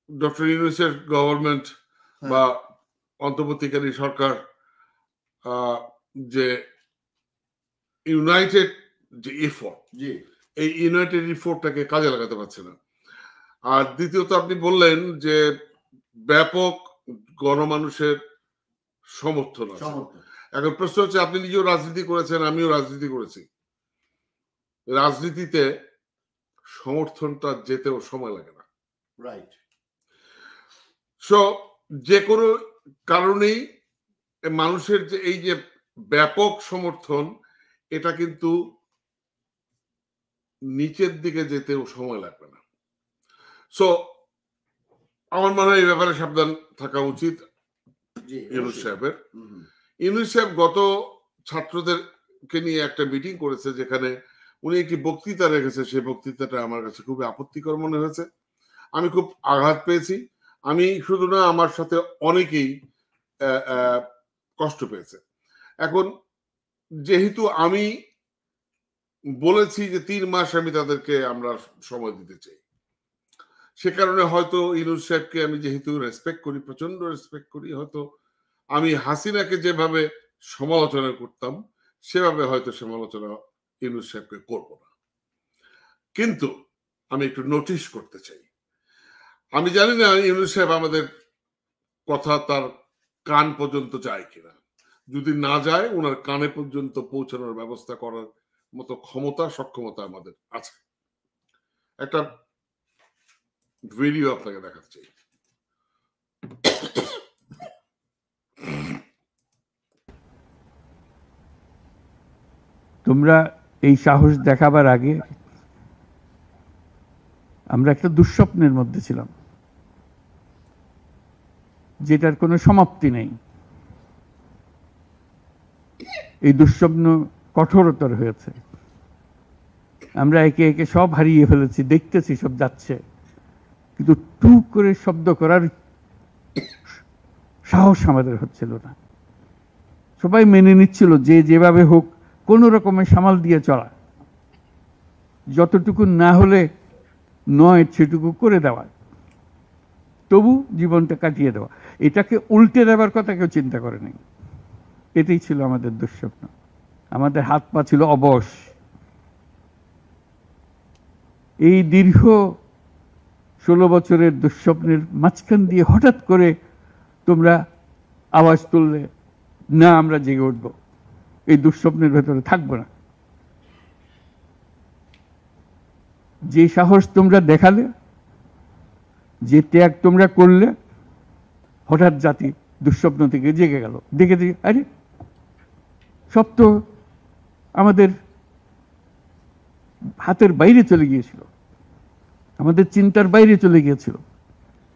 Doctor ইউনূসের government বা অন্তর্বর্তীকালীন সরকার যে ইউনাইটেড যে এফোর্ট, এই ইউনাইটেড এফোর্টটাকে কাজে লাগাতে পারছে না। আর দ্বিতীয়ত আপনি বললেন যে ব্যাপক গণমানুষের সমর্থন আছে। এখন প্রশ্ন হচ্ছে, আপনি নিজেও রাজনীতি করেছেন, আমিও রাজনীতি করেছি। রাজনীতিতে সমর্থনটা যেতেও সময় লাগে না, রাইট? সো যে কোনো কারণেই মানুষের যে এই যে ব্যাপক সমর্থন, এটা কিন্তু নিচের দিকে যেতেও সময় লাগবে না। সো আমার মনে হয় এই ব্যাপারে সাবধান থাকা উচিত ইউনূস সাহেবের। ইউনূস সাহেব গত ছাত্রদেরকে নিয়ে একটা মিটিং করেছে, যেখানে উনি একটি বক্তৃতা রেখেছে। সেই বক্তৃতাটা আমার কাছে খুবই আপত্তিকর মনে হয়েছে, আমি খুব আঘাত পেয়েছি। আমি শুধু না, আমার সাথে অনেকেই কষ্ট পেয়েছে। এখন যেহেতু আমি বলেছি যে 3 মাস আমি তাদেরকে আমরা সময় দিতে চাই, সে কারণে হয়তো ইউনূস সাহেবকে আমি যেহেতু রেসপেক্ট করি, প্রচন্ড রেসপেক্ট করি, হয়তো আমি হাসিনাকে যেভাবে সমালোচনা করতাম সেভাবে হয়তো সমালোচনা ইউনূস সাহেবকে করব না। কিন্তু আমি একটু নোটিশ করতে চাই, আমি জানি না ইউনূস সাহেব আমাদের কথা তার কান পর্যন্ত যায় কিনা। যদি না যায়, ওনার কানে পর্যন্ত পৌঁছানোর ব্যবস্থা করার মতো ক্ষমতা, সক্ষমতা আমাদের আছে। একটা ভিডিও আপনাকে দেখাচ্ছি। তোমরা এই সাহস দেখাবার আগে আমরা একটা দুঃস্বপ্নের মধ্যে ছিলাম, যেটার কোনো সমাপ্তি নেই। এই দুঃস্বপ্ন কঠোরতর হয়েছে, আমরা একে একে সব হারিয়ে ফেলেছি, দেখতেছি সব যাচ্ছে, কিন্তু টু করে শব্দ করার সাহস আমাদের হচ্ছিল না। সবাই মেনে নিচ্ছিল যে যেভাবে হোক কোনো রকমের সামাল দিয়ে চলা, যতটুকু না হলে নয় সেটুকু করে দেওয়া, তবু জীবনটা কাটিয়ে দেওয়া। এটাকে উল্টে দেওয়ার কথা কেউ চিন্তা করে নাই। এটাই ছিল আমাদের দুঃস্বপ্ন। আমাদের হাত পা ছিল অবশ। এই দীর্ঘ 16 বছরের দুঃস্বপ্নের মাঝখান দিয়ে হঠাৎ করে তোমরা আওয়াজ তুললে, না আমরা জেগে উঠবো, এই দুঃস্বপ্নের ভেতরে থাকবো না। যে সাহস তোমরা দেখালে, যে ত্যাগ তোমরা করলে, হঠাৎ জাতি দুঃস্বপ্ন থেকে জেগে গেল। দেখে দেখে আরে সব তো আমাদের হাতের বাইরে চলে গিয়েছিল, আমাদের চিন্তার বাইরে চলে গিয়েছিল,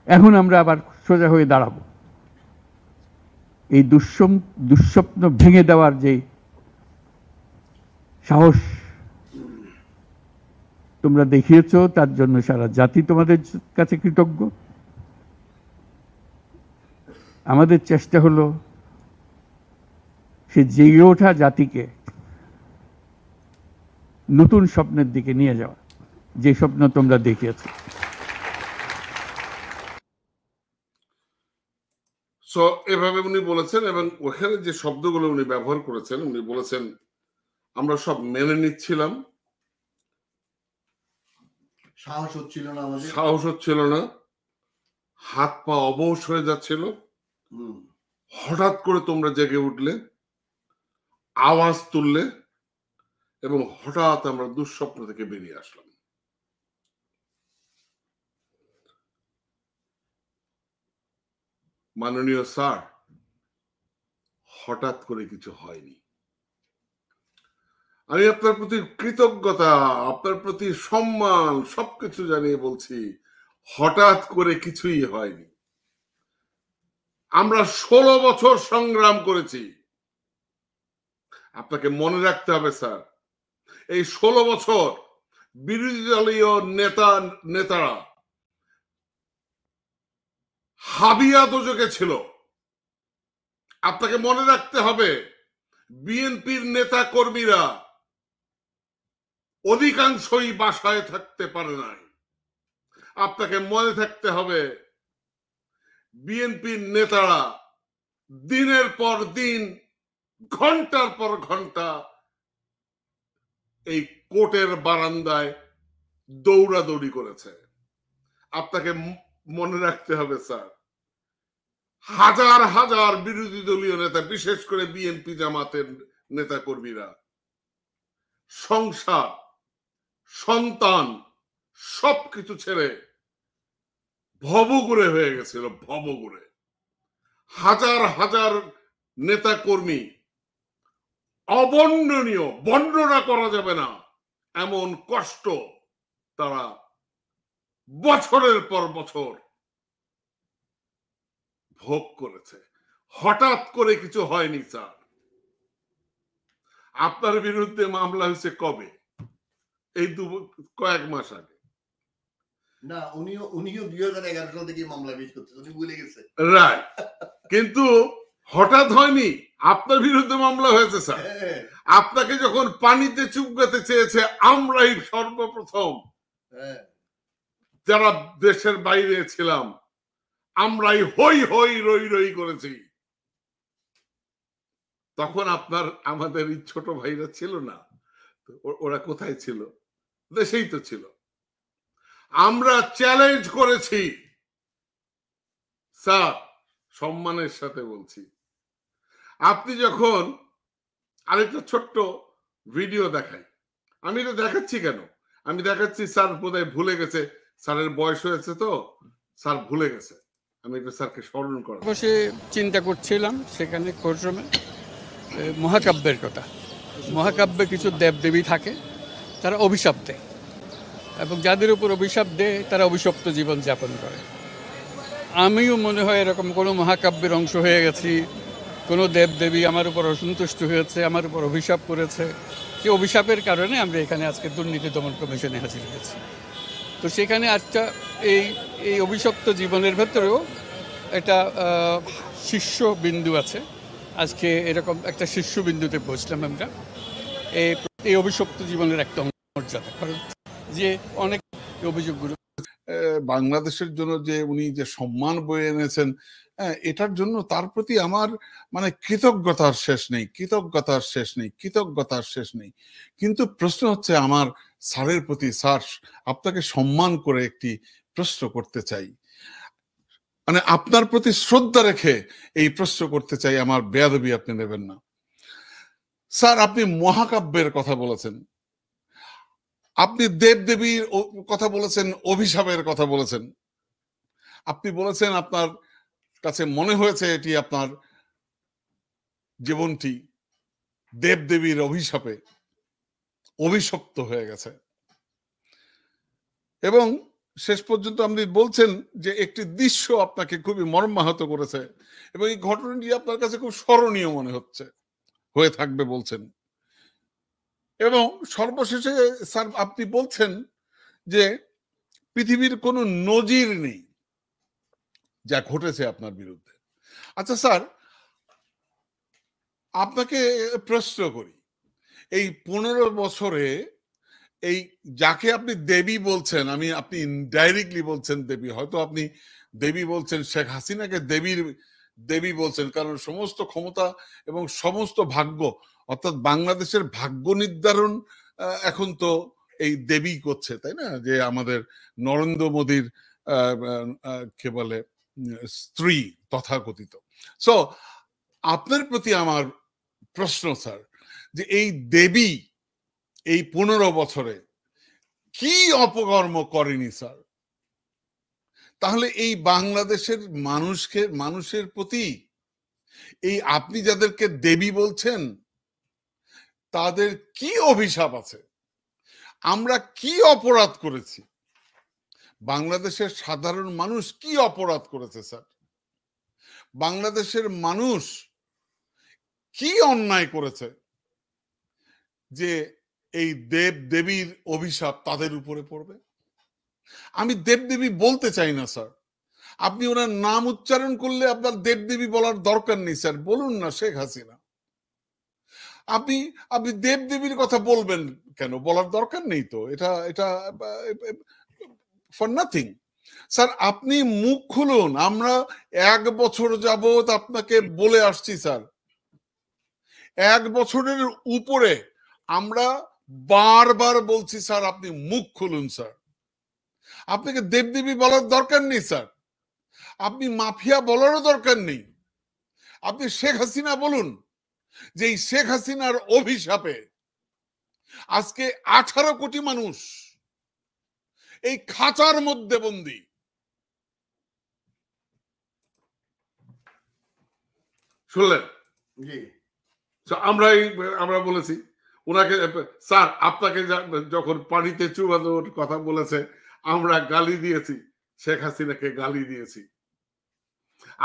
এখন আমরা আবার সোজা হয়ে দাঁড়াবো। এই দুঃস্বপ্ন ভেঙে দেওয়ার যে সাহস তোমরা দেখিয়েছ, তার জন্য সারা জাতি তোমাদের কাছে কৃতজ্ঞ। আমাদের চেষ্টা হলো সে জেগে ওঠা জাতিকে নতুন স্বপ্নের দিকে নিয়ে যাওয়া, যে স্বপ্ন তোমরা দেখিয়েছ। সো এভাবে উনি বলেছেন, এবং ওখানে যে শব্দগুলো উনি ব্যবহার করেছেন, উনি বলেছেন আমরা সব মেনে নিচ্ছিলাম, সাহস হচ্ছিল না, হাত পা অবশ হয়ে যাচ্ছিল, হঠাৎ করে তোমরা জেগে উঠলে, আওয়াজ তুললে, এবং হঠাৎ আমরা দুঃস্বপ্ন থেকে বেরিয়ে আসলাম। মাননীয় স্যার, হঠাৎ করে কিছু হয়নি। আমি আপনার প্রতি কৃতজ্ঞতা, আপনার প্রতি সম্মান সবকিছু জানিয়ে বলছি, হঠাৎ করে কিছুই হয়নি। আমরা 16 বছর সংগ্রাম করেছি। আপনাকে মনে রাখতে হবে স্যার, এই 16 বছর বিরোধী দলীয় নেতারা হাবিয়া দোজকে ছিল। আপনাকে মনে রাখতে হবে, বিএনপির নেতা কর্মীরা অধিকাংশই বাসায় থাকতে পারে নাই। আপনাকে মনে থাকতে হবে, বিএনপির নেতারা দিনের পর দিন, ঘন্টার পর ঘন্টা এই কোর্টের বারান্দায় দৌড়াদৌড়ি করেছে। আপনাকে মনে রাখতে হবে স্যার, হাজার হাজার বিরোধী দলীয় নেতা, বিশেষ করে বিএনপি জামাতের নেতা কর্মীরা সংসার, সন্তান সবকিছু ছেড়ে ভবঘুরে হয়ে গেছিল, ভবঘুরে। হাজার হাজার নেতা কর্মী, অবর্ণনীয়, বর্ণনা করা যাবে না এমন কষ্ট তারা বছরের পর বছর ভোগ করেছে। হঠাৎ করে কিছু হয়নি স্যার। আপনার বিরুদ্ধে মামলা হয়েছে কবে? এই কয়েক মাস আগে। না, উনিও 2011 সাল থেকে মামলা পেশ করতেছে, উনি ভুলে গেছে। রাইট, কিন্তু হঠাৎ হয়নি। আপনার বিরুদ্ধে মামলা হয়েছে স্যার। আপনাকে যখন পানিতে চুবগাতে চেয়েছে, আমরাই সর্বপ্রথম যারা দেশের বাইরে ছিলাম, আমরাই হই হই রই রই করেছি। তখন আমাদের এই ছোট ভাইরা ছিল না, ওরা কোথায় ছিল? দেশেই তো ছিল। আমরা চ্যালেঞ্জ করেছি স্যার, সম্মানের সাথে বলছি। আপনি যখন, আরেকটা ছোট্ট ভিডিও দেখাই, আমি এটা দেখাচ্ছি কেন? আমি দেখাচ্ছি স্যার বোধহয় ভুলে গেছে, স্যারের বয়স হয়েছে তো স্যার ভুলে গেছে। আমি এটা স্যারকে স্মরণ করা। বসে চিন্তা করছিলাম সেখানে কোর্টরুমে মহাকাব্যের কথা। মহাকাব্যে কিছু দেবদেবী থাকে, তারা অভিশাপ দেয়, এবং যাদের উপর অভিশাপ দেয় তারা অভিশপ্ত জীবন যাপন করে। আমিও মনে হয় এরকম কোনো মহাকাব্যের অংশ হয়ে গেছি। কোনো দেবদেবী আমার উপর অসন্তুষ্ট হয়েছে, আমার উপর অভিশাপ করেছে। যে অভিশাপের কারণে আমরা এখানে আজকে দুর্নীতি দমন কমিশনে হাজির হয়েছি। তো সেখানে আজটা এই অভিশপ্ত জীবনের ভেতরেও একটা শীর্ষবিন্দু আছে। আজকে এরকম একটা শীর্ষবিন্দুতে পৌঁছলাম আমরা। এই অভিশপ্ত জীবনের একটা মর্যাদা, কারণ যে অনেক অভিযোগগুলো বাংলাদেশের জন্য যে উনি যে সম্মান বয়ে এনেছেন, এটার জন্য তার প্রতি আমার মানে কৃতজ্ঞতার শেষ নেই, কৃতজ্ঞতার শেষ নেই, কৃতজ্ঞতার শেষ নেই। কিন্তু প্রশ্ন হচ্ছে আমার স্যারের প্রতি, স্যার আপনাকে সম্মান করে একটি প্রশ্ন করতে চাই, মানে আপনার প্রতি শ্রদ্ধা রেখে এই প্রশ্ন করতে চাই, আমার বেয়াদবি আপনি নেবেন না। স্যার আপনি মহাকাব্যের কথা বলেছেন, আপনি দেবদেবীর কথা বলেছেন, অভিশাপের কথা বলেছেন। আপনি বলেছেন আপনার কাছে মনে হয়েছে এটি আপনার জীবনটি দেবদেবীর অভিশাপে অভিশপ্ত হয়ে গেছে, এবং শেষ পর্যন্ত আপনি বলছেন যে একটি দৃশ্য আপনাকে খুবই মর্মাহত করেছে, এবং এই ঘটনাটি আপনার কাছে খুব স্মরণীয় মনে হচ্ছে, হয়ে থাকবে বলছেন। এবং সর্বশেষে স্যার আপনি বলছেন যে পৃথিবীর কোনো নজির নেই যা ঘটেছে আপনার বিরুদ্ধে। আচ্ছা স্যার, আপনাকে প্রশ্ন করি, এই 15 বছরে এই যাকে আপনি দেবী বলছেন, আপনি ইনডাইরেক্টলি বলছেন দেবী, হয়তো আপনি দেবী বলছেন, শেখ হাসিনাকে দেবী বলছেন, কারণ সমস্ত ক্ষমতা এবং সমস্ত ভাগ্য, অর্থাৎ বাংলাদেশের ভাগ্য নির্ধারণ এখন তো এই দেবী করছে, তাই না? যে আমাদের নরেন্দ্র মোদীর কে বলে স্ত্রী তথাকথিত। সো আপনার প্রতি আমার প্রশ্ন স্যার, যে এই দেবী এই 15 বছরে কি অপকর্ম করেনি স্যার? তাহলে এই বাংলাদেশের মানুষের প্রতি এই আপনি যাদেরকে দেবী বলছেন তাদের কি অভিশাপ আছে? আমরা কি অপরাধ করেছি? বাংলাদেশের সাধারণ মানুষ কি অপরাধ করেছে স্যার? বাংলাদেশের মানুষ কি অন্যায় করেছে যে এই দেবদেবীর অভিশাপ তাদের উপরে পড়বে? আমি দেবদেবী বলতে চাই না স্যার, আপনি ওনার নাম উচ্চারণ করলে আপনার দেবদেবী বলার দরকার নেই স্যার, বলুন না শেখ হাসিনা। আপনি দেবদেবীর কথা বলবেন কেন? বলার দরকার নেই তো, এটা ফর নাথিং। স্যার আপনি মুখ খুলুন, আমরা 1 বছর যাবত আপনাকে বলে আসছি স্যার, 1 বছরের উপরে আমরা বারবার বলছি স্যার আপনি মুখ খুলুন স্যার। আপনাকে দেবদেবী বলার দরকার নেই স্যার, আপনি মাফিয়া বলারও দরকার নেই। আপনি শেখ হাসিনা বলুন, যে এই শেখ হাসিনার অভিশাপে আজকে 18 কোটি মানুষ এই খাঁচার মধ্যে বন্দী। শুনলেন? আমরা বলেছি ওনাকে, স্যার আপনাকে যখন পানিতে চুবানোর কথা বলেছে আমরা গালি দিয়েছি, শেখ হাসিনাকে গালি দিয়েছি।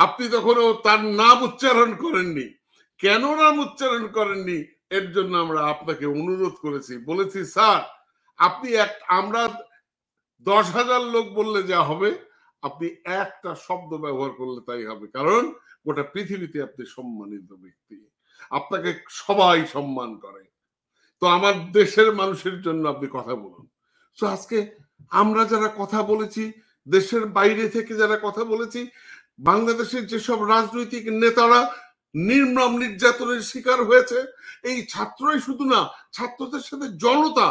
আপনি তখন তার নাম উচ্চারণ করেননি। কেন নাম উচ্চারণ করেননি এর জন্য আমরা আপনাকে অনুরোধ করেছি, বলেছি স্যার আপনি আমরা 10,000 লোক বললে যা হবে, আপনি একটা শব্দ ব্যবহার করলে তাই হবে, কারণ গোটা পৃথিবীতে আপনি সম্মানিত ব্যক্তি, আপনাকে সবাই সম্মান করে। তো আমার দেশের মানুষের জন্য আপনি কথা বলুন। তো আজকে আমরা যারা কথা বলেছি, দেশের বাইরে থেকে যারা কথা বলেছি, বাংলাদেশের যেসব রাজনৈতিক নেতারা নির্মম নির্যাতনের শিকার হয়েছে, এই ছাত্রই শুধু না, ছাত্রদের সাথে জনতা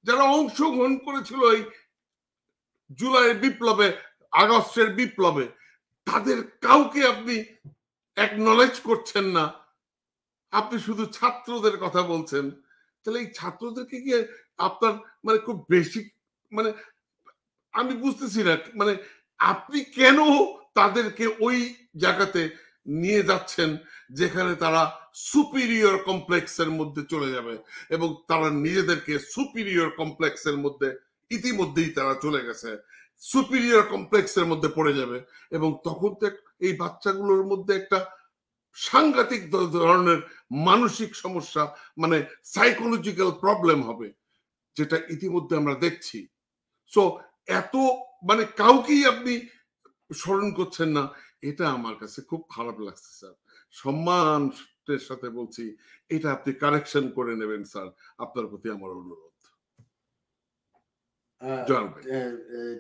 যারা অংশগ্রহণ করেছিল এই জুলাই বিপ্লবে, আগস্টের বিপ্লবে, তাদের কাউকে আপনি অ্যাকনলেজ করছেন না, আপনি শুধু ছাত্রদের কথা বলছেন। তাহলে এই ছাত্রদেরকে কি আপনার মানে খুব বেশি, মানে আমি বুঝতেছি না, মানে আপনি কেন তাদেরকে ওই জায়গাতে নিয়ে যাচ্ছেন যেখানে তারা সুপিরিয়র কমপ্লেক্সের মধ্যে চলে যাবে, এবং তারা নিজেদেরকে সুপিরিয়র কমপ্লেক্সের মধ্যে ইতিমধ্যেই তারা চলে গেছে, সুপিরিয়র কমপ্লেক্সের মধ্যে পড়ে যাবে, এবং তখন তো এই বাচ্চাগুলোর মধ্যে একটা সাংঘাতিক ধরনের মানসিক সমস্যা, মানে সাইকোলজিক্যাল প্রবলেম হবে, যেটা ইতিমধ্যে আমরা দেখছি। সো এত মানে কাউকেই আপনি স্মরণ করছেন না, এটা আমার কাছে খুব খারাপ লাগছে স্যার। সম্মানের সাথে বলছি, এটা আপনি কারেকশন করে নেবেন স্যার, আপনার প্রতি আমার অনুরোধ।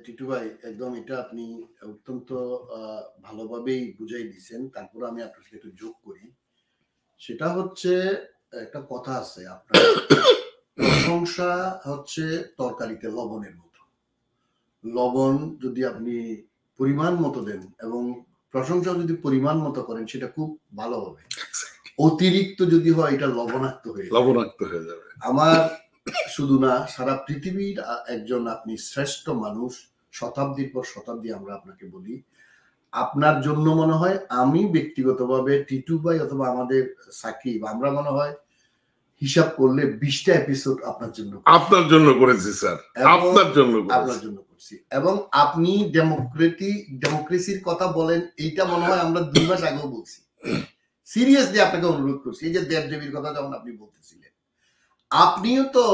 টিটু ভাই, একদম এটা আপনি অত্যন্ত ভালোভাবেই বুঝাই দিয়েছেন। তারপর আমি আপনার সাথে একটু যোগ করি, সেটা হচ্ছে একটা কথা আছে, আপনার প্রশংসা হচ্ছে তরকারিতে লবণের মতো। লবণ যদি আপনি পরিমাণ মতো দেন এবং প্রশংসা যদি পরিমাণ মতো করেন, সেটা খুব ভালো হবে। অতিরিক্ত যদি হয়, এটা লবণাক্ত হয়ে যাবে। আমার শুধু না, সারা পৃথিবীর একজন আপনি শ্রেষ্ঠ মানুষ, শতাব্দীর পর শতাব্দী আমরা আপনাকে বলি। আপনার জন্য মনে হয়, আমি ব্যক্তিগতভাবে টিটু ভাই অথবা আমাদের সাকিব, আমরা মনে হয় হিসাব করলে 20টা এপিসোড আপনার জন্য করেছি স্যার, আপনার জন্য করছি। এবং আপনি ডেমোক্রেসির কথা বলেন, এইটা মনে হয় আমরা 2 মাস আগেও বলছি, সিরিয়াসলি আপনাকে অনুরোধ করছি। এই যে দেবদেবীর কথা যখন আপনি বলতেছিলেন, আপনিও তো,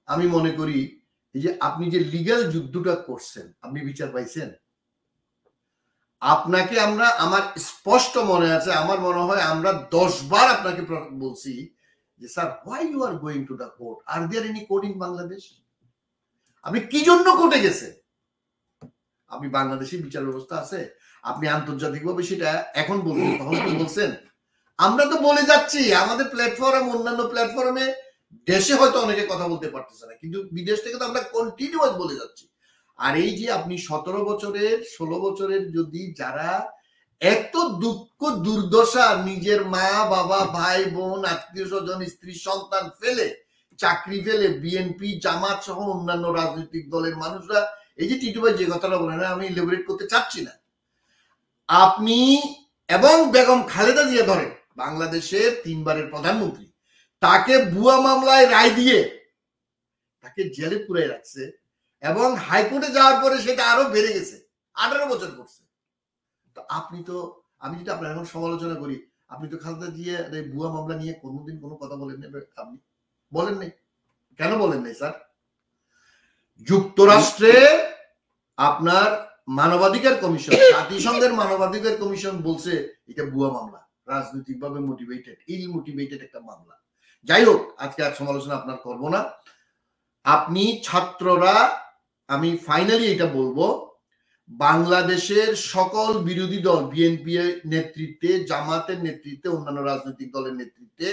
আমি মনে করি এই যে আপনি যে লিগ্যাল যুদ্ধটা করছেন, আপনি বিচার পাইছেন? আপনাকে আমার স্পষ্ট মনে আছে, আমার মনে হয় আমরা 10 বার আপনাকে বলছি যে sir, why you are going to the court? Are there any court in Bangladesh? আপনি কি জন্য কোর্টে গেছেন? আপনি বাংলাদেশি বিচার ব্যবস্থা আছে, আপনি আন্তর্জাতিকভাবে সেটা এখন বলছেন, তখন কি বলছেন? আমরা তো বলে যাচ্ছি আমাদের প্ল্যাটফর্ম, অন্যান্য প্ল্যাটফর্মে, দেশে হয়তো অনেকে কথা বলতে পারতেছে না, কিন্তু বিদেশ থেকে তো আমরা কন্টিনিউয়াস বলে যাচ্ছি। আর এই যে আপনি 17 বছরের 16 বছরের যদি যারা এত দুঃখ দুর্দশা, নিজের মা বাবা ভাই বোন আত্মীয় স্বজন স্ত্রী সন্তান ফেলে, চাকরি ফেলে, বিএনপি জামাত সহ অন্যান্য রাজনৈতিক দলের মানুষরা, এই যে টিটু ভাই যে কথাটা বলেন, আমি ইলাবোরেট করতে চাচ্ছি না, আপনি এবং বেগম খালেদা জিয়া ধরেন, বাংলাদেশের 3 বারের প্রধানমন্ত্রী, তাকে ভুয়া মামলায় রায় দিয়ে তাকে জেলে পুরাই রাখছে, এবং হাইকোর্টে যাওয়ার পরে সেটা আরো বেড়ে গেছে, 18 বছর করছে। তো আপনি তো, আমি যেটা আপনার এখন সমালোচনা করি, আপনি তো খালেদা জিয়া ভুয়া মামলা নিয়ে কোনোদিন কোনো কথা বলেন নাই, আপনি বলেন নাই। কেন বলেন নাই স্যার? যুক্তরাষ্ট্রে আপনার মানবাধিকার কমিশন, জাতিসংঘের মানবাধিকার কমিশন বলছে এটা ভুয়া মামলা, রাজনৈতিকভাবে মোটিভেটেড, ইল মোটিভেটেড একটা মামলা। যাই হোক, আজকে আর সমালোচনা আপনার করব না। আপনি ছাত্ররা, আমি ফাইনালি এটা বলবো, বাংলাদেশের সকল বিরোধী দল, বিএনপি নেতৃত্বে, জামাতের নেতৃত্বে, অন্যান্য রাজনৈতিক দলের নেতৃত্বে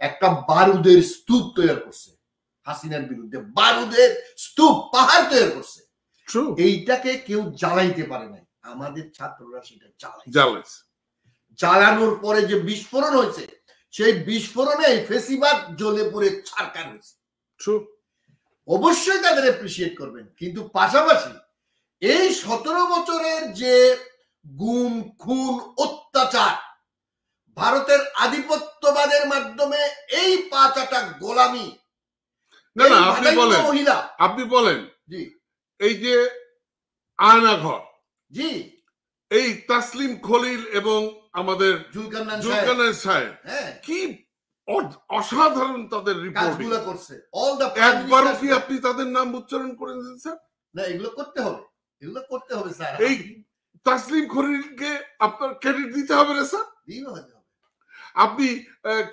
একটা বারুদের স্তূপ তৈরি করছে হাসিনার বিরুদ্ধে, বারুদের স্তূপ, পাহাড় তৈরি করছে। এইটাকে কেউ জ্বালাইতে পারে নাই, আমাদের ছাত্ররা সেটা জ্বালাইছে। জ্বালানোর পরে যে বিস্ফোরণ হয়েছে, সেই বিস্ফোরণে ফেসিবাদ জ্বলে পুড়ে ছারখার হয়েছে। অবশ্যই তাদের অ্যাপ্রিসিয়েট করবেন, কিন্তু পাশাপাশি এই 17 বছরের যে গুম, খুন, অত্যাচার, ভারতের আধিপত্যবাদের মাধ্যমে এই 5 গোলামি, না না, আপনি বলেন জি, এই যে আয়নাঘর, জি, এই তাসলিম খলিল এবং আমাদের জুলকারনাইন সাহেব কি অসাধারণ তাদের রিপোর্টিং করছে। একবারও কি আপনি তাদের নাম উচ্চারণ করেছেন স্যার? না, এগুলো করতে হবে, এগুলো করতে হবে স্যার। এই তাসলিম খলিলকে আপনার ক্রেডিট দিতে হবে না স্যার? আপনি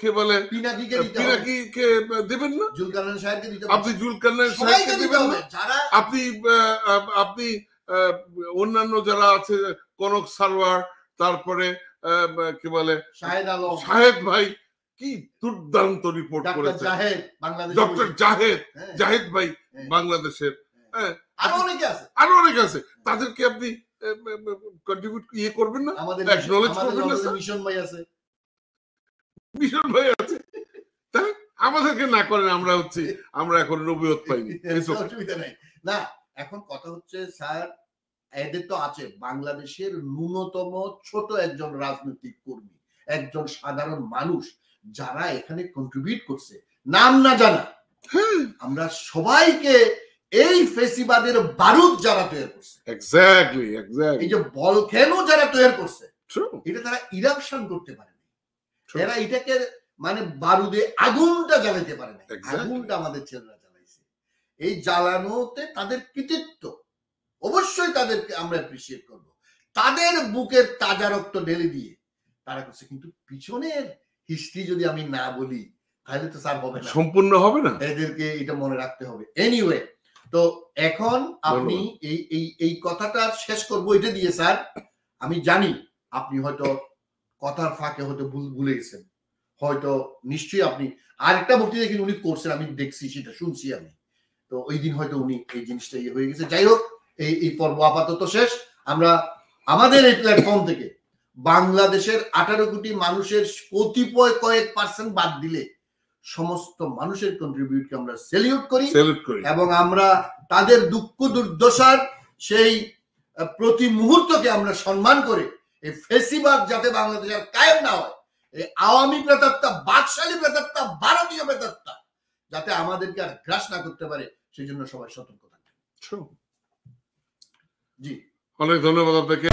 কে বলে পিনাকিকে দেবেন না? জুলকারনাইন সাহেবকে দিতে হবে। আপনি জুলকারনাইন সাহেবকে দিবেন না? আপনি অন্যান্য যারা আছে, কনক সারওয়ার, তারপরে কি বলে শাহেদ আলম, শাহেদ ভাই কি দুর্দান্ত রিপোর্ট করেছে, ডক্টর জাহেদ ভাই বাংলাদেশের, আরো অনেকে আছে, তাদেরকে আপনি কন্ট্রিবিউট করবেন না? অ্যাকনলেজ করবেন না? মিশন ভাই আছে, মিশন ভাই আছে, তাই আমাদেরকে না করেন। আমরা এখন নবুয়ত পাইনি, অসুবিধা নাই। না, এখন কথা হচ্ছে স্যার, এদের তো আছে বাংলাদেশের ন্যূনতম ছোট একজন রাজনৈতিক কর্মী, একজন সাধারণ মানুষ যারা এখানে কন্ট্রিবিউট করছে, নাম না জানা। আমরা সবাইকে এই ফেসিবাদের বারুদ যারা তৈরি করছে, এক্স্যাক্টলি এই যে বলকেনো যারা তৈরি করছে, এটা তারা ইরাপশন করতে পারে না, এরা এটাকে মানে বারুদে আগুনটা জ্বালাতে পারে না। আগুনটা আমাদের ছেলেরা জ্বালাইছে। এই জ্বালানোতে তাদের কৃতিত্ব, অবশ্যই তাদেরকে আমরা অ্যাপ্রিসিয়েট করব। তাদের বুকের তাজা রক্ত ঢেলে দিয়ে তারা করছে, কিন্তু পিছনের হিস্ট্রি যদি আমি না বলি তাহলে তো স্যার হবে না, সম্পূর্ণ হবে না। এদেরকে এটা মনে রাখতে হবে। এনিওয়ে, তো এখন আপনি এই কথাটা শেষ করবো এটা দিয়ে স্যার। আমি জানি আপনি হয়তো কথার ফাঁকে হয়তো ভুলে গেছেন, হয়তো নিশ্চয়ই আপনি আরেকটা বক্তৃতা কিন্তু উনি করছেন, আমি দেখছি, সেটা শুনছি আমি, তো ওই দিন হয়তো উনি এই জিনিসটা হয়ে গেছে। যাই হোক, এই পর্ব আপাতত শেষ। আমরা আমাদের এই প্ল্যাটফর্ম থেকে বাংলাদেশের 18 কোটি মানুষের কতিপয় কয়েক পার্সেন্ট বাদ দিলে সমস্ত মানুষের কন্ট্রিবিউটকে আমরা সেলিউট করি এবং আমরা তাদের দুঃখ দুর্দশার সেই প্রতি মুহূর্তকে আমরা সম্মান করে এই ফেসিবাদ যাতে বাংলাদেশের কায়েম না হয়, এই আওয়ামী প্রেতাত্মা, বাকশালী প্রেতাত্মা, ভারতীয় প্রেতাত্মা যাতে আমাদেরকে আর গ্রাস না করতে পারে, সেই জন্য সবাই সতর্ক থাকবে। জি, অনেক ধন্যবাদ আপনাকে।